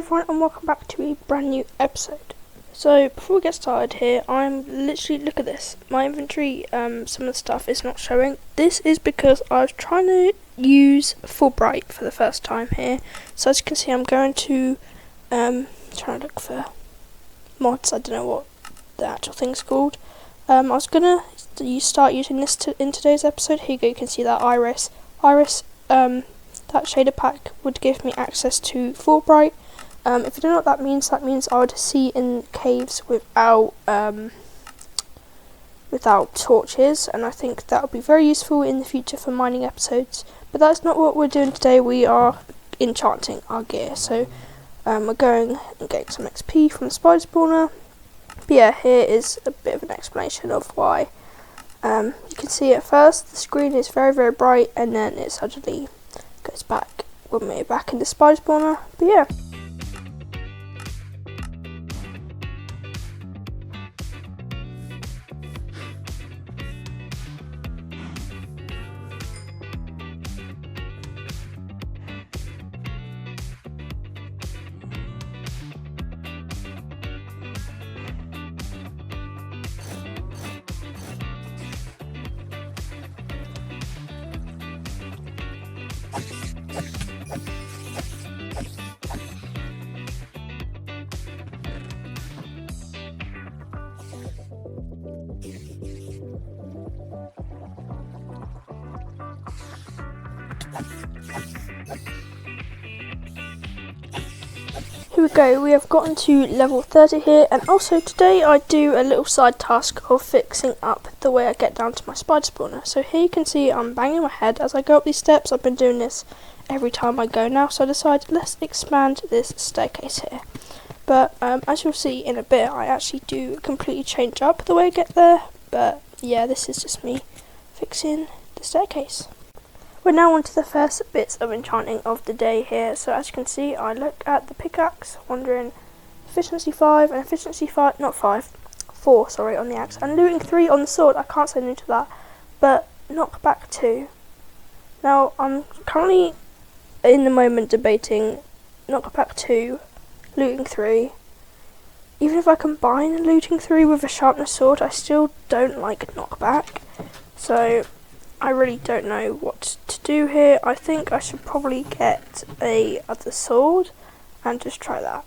everyone, and welcome back to a brand new episode. So before we get started here, I'm literally, look at this, my inventory, some of the stuff is not showing. This is because I was trying to use Fulbright for the first time here. So as you can see, I'm going to trying to look for mods. I don't know what the actual thing's called. I was gonna start using this in today's episode. Here you go, you can see that iris, that shader pack would give me access to Fulbright. If you don't know what that means I would see in caves without torches, and I think that would be very useful in the future for mining episodes. But that's not what we're doing today. We are enchanting our gear, so we're going and getting some XP from the spider spawner. But yeah, here is a bit of an explanation of why. You can see at first the screen is very, very bright, and then it suddenly goes back when we're back in the spider spawner. But yeah. Here we go, we have gotten to level 30 here, and also today I do a little side task of fixing up the way I get down to my spider spawner. So here you can see I'm banging my head as I go up these steps. I've been doing this every time I go now, so I decided let's expand this staircase here. But as you'll see in a bit, I actually do completely change up the way I get there, but yeah, this is just me fixing the staircase. We're now on to the first bits of enchanting of the day here. So as you can see, I look at the pickaxe, wondering efficiency 5 and efficiency 4 on the axe, and looting 3 on the sword. I can't say no to that, but knockback 2. Now I'm currently in the moment debating knockback 2, looting 3. Even if I combine looting 3 with a sharpness sword, I still don't like knockback. So I really don't know what to do here. I think I should probably get a other sword and just try that.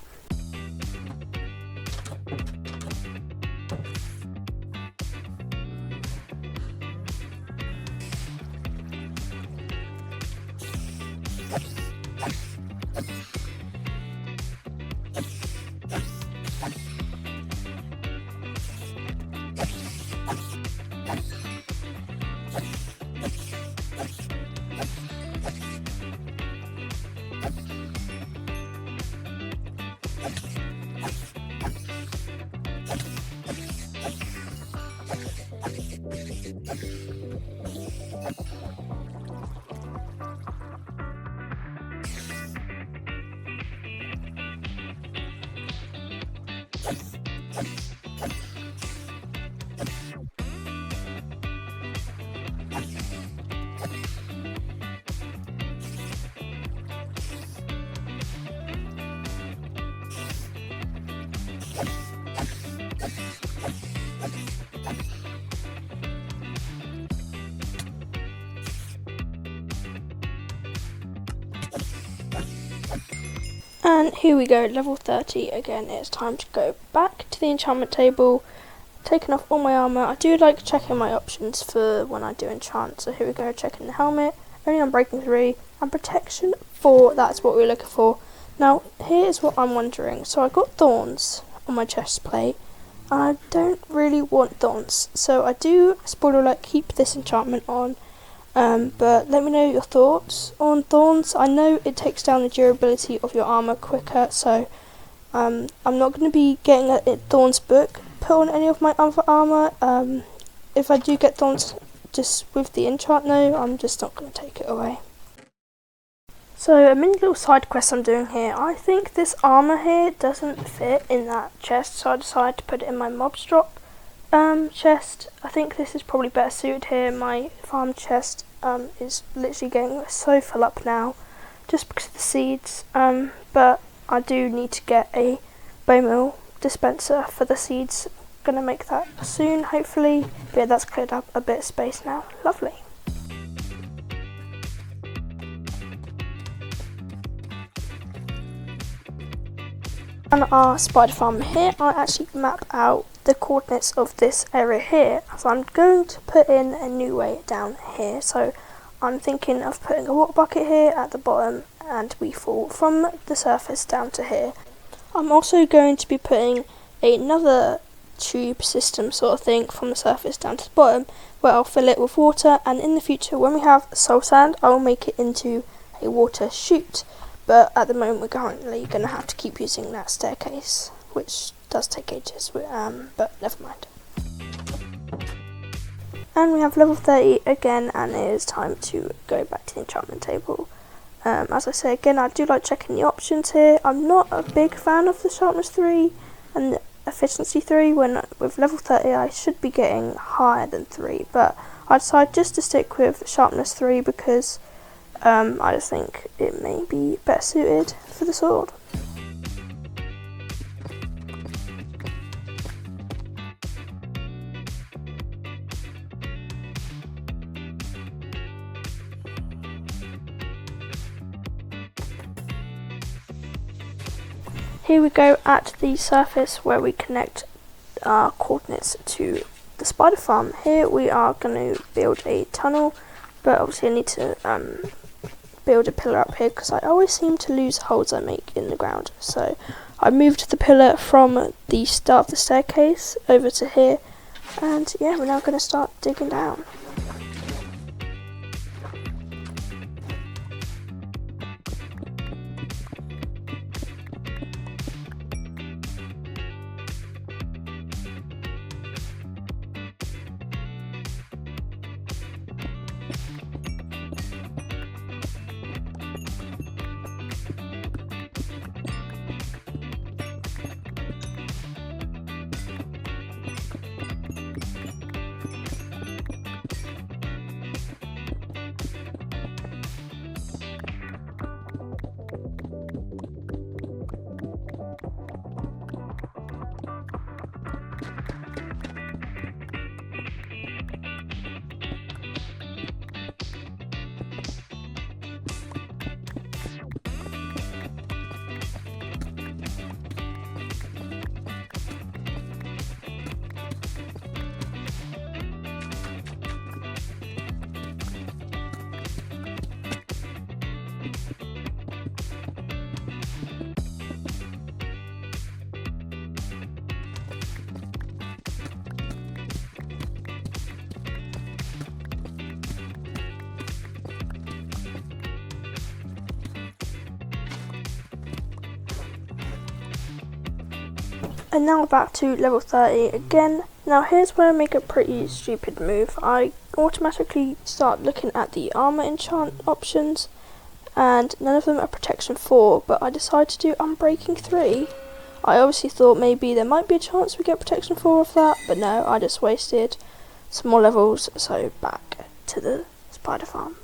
And here we go, level 30 again. It's time to go back to the enchantment table, taking off all my armour. I do like checking my options for when I do enchant. So here we go, checking the helmet, only on breaking 3, and protection 4, that's what we're looking for. Now here's what I'm wondering. So I got thorns on my chest plate, and I don't really want thorns. So I do, spoiler alert, keep this enchantment on. But let me know your thoughts on thorns. I know it takes down the durability of your armour quicker, so I'm not going to be getting a thorns book put on any of my other armour. If I do get thorns just with the enchant though, I'm just not going to take it away. So a mini little side quest I'm doing here. I think this armour here doesn't fit in that chest, so I decided to put it in my mobs drop chest. I think this is probably better suited here. My farm chest is literally getting so full up now just because of the seeds, but I do need to get a bone meal dispenser for the seeds. Gonna make that soon, hopefully. But yeah, that's cleared up a bit of space now. Lovely. On our spider farm here, I actually map out the coordinates of this area here. So I'm going to put in a new way down here. So I'm thinking of putting a water bucket here at the bottom, and we fall from the surface down to here. I'm also going to be putting another tube system sort of thing from the surface down to the bottom, where I'll fill it with water, and in the future when we have soul sand I will make it into a water chute. But at the moment we're currently going to have to keep using that staircase, which does take ages, but never mind. And we have level 30 again, and it is time to go back to the enchantment table. As I say again, I do like checking the options here. I'm not a big fan of the sharpness 3 and the efficiency 3, when with level 30 I should be getting higher than 3, but I decided just to stick with sharpness 3 because I just think it may be better suited for the sword. Here we go at the surface where we connect our coordinates to the spider farm. Here we are going to build a tunnel, but obviously I need to build a pillar up here because I always seem to lose holes I make in the ground. So I moved the pillar from the start of the staircase over to here, and yeah, we're now going to start digging down. And now back to level 30 again. Now here's where I make a pretty stupid move. I automatically start looking at the armour enchant options, and none of them are protection 4, but I decided to do unbreaking 3. I obviously thought maybe there might be a chance we get protection 4 of that, but no, I just wasted some more levels, so back to the spider farm.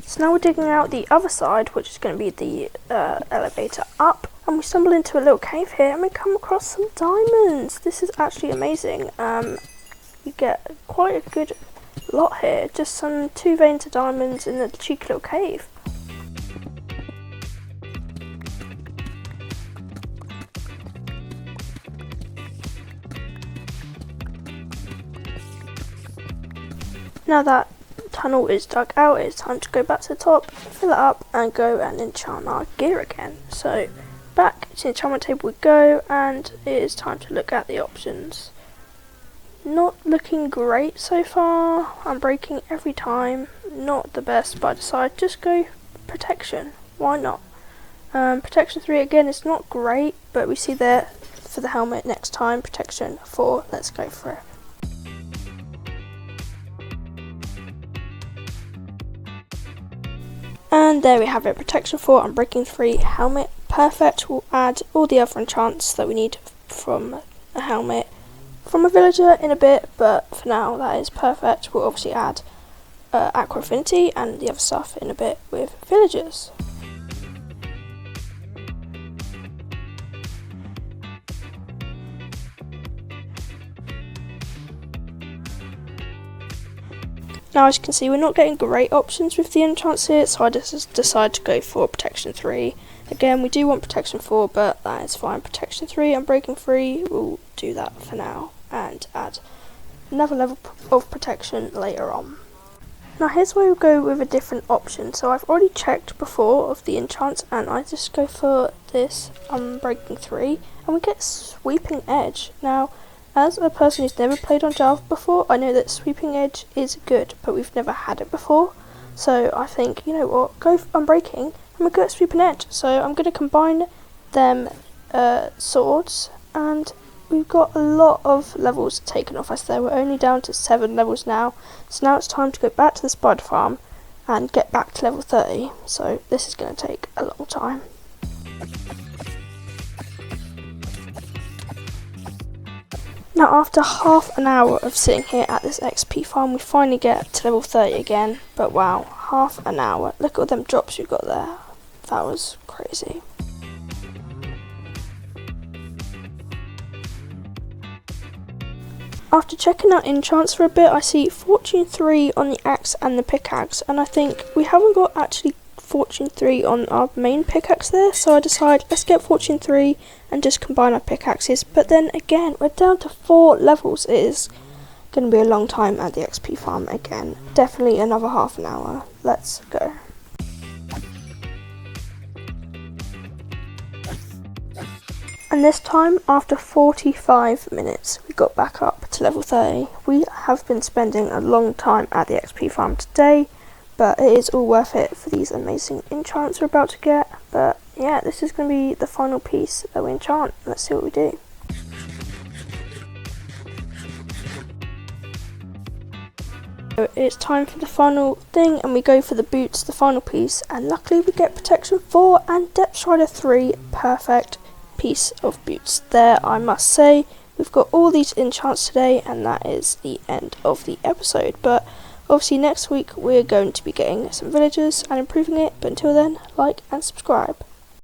So now we're digging out the other side, which is going to be the elevator up, and we stumble into a little cave here and we come across some diamonds. This is actually amazing. You get quite a good lot here, just some 2 veins of diamonds in the cheeky little cave. Now that tunnel is dug out, it's time to go back to the top, fill it up and go and enchant our gear again. So back to the enchantment table we go, and it is time to look at the options. not looking great so far. I'm breaking every time, not the best, but I decided just go protection. Why not? Protection 3 again is not great, but we see there for the helmet next time. Protection 4, let's go for it. And there we have it, protection 4 and breaking 3 helmet. Perfect. We'll add all the other enchants that we need from a helmet from a villager in a bit, but for now that is perfect. We'll obviously add aqua affinity and the other stuff in a bit with villagers. Now as you can see, we're not getting great options with the enchants here, so I just decided to go for protection 3. Again, we do want protection 4, but that is fine. Protection 3 and breaking 3, we'll do that for now and add another level of protection later on. Now here's where we'll go with a different option. So I've already checked before of the enchants and I just go for this breaking 3 and we get sweeping edge. Now as a person who's never played on Java before, I know that sweeping edge is good, but we've never had it before. So I think, you know what, go for unbreaking and we'll get sweeping edge. So I'm going to combine them swords, and we've got a lot of levels taken off us there. We're only down to 7 levels now. So now it's time to go back to the spider farm and get back to level 30. So this is going to take a long time. Now after half an hour of sitting here at this XP farm, we finally get to level 30 again, but wow, half an hour. Look at all them drops you got there. That was crazy. After checking out enchants for a bit, I see Fortune 3 on the axe and the pickaxe, and I think we haven't got actually Fortune 3 on our main pickaxe there, so I decide let's get Fortune 3 and just combine our pickaxes. But then again, we're down to 4 levels. It is going to be a long time at the XP farm again. Definitely another half an hour. Let's go. And this time, after 45 minutes, we got back up to level 30. We have been spending a long time at the XP farm today, but it is all worth it for these amazing enchants we're about to get. But yeah, this is going to be the final piece that we enchant. Let's see what we do. So it's time for the final thing, and we go for the boots, the final piece, and luckily we get protection 4 and depth strider 3. Perfect piece of boots there, I must say. We've got all these enchants today, and that is the end of the episode. But obviously next week we're going to be getting some villagers and improving it, but until then, like and subscribe.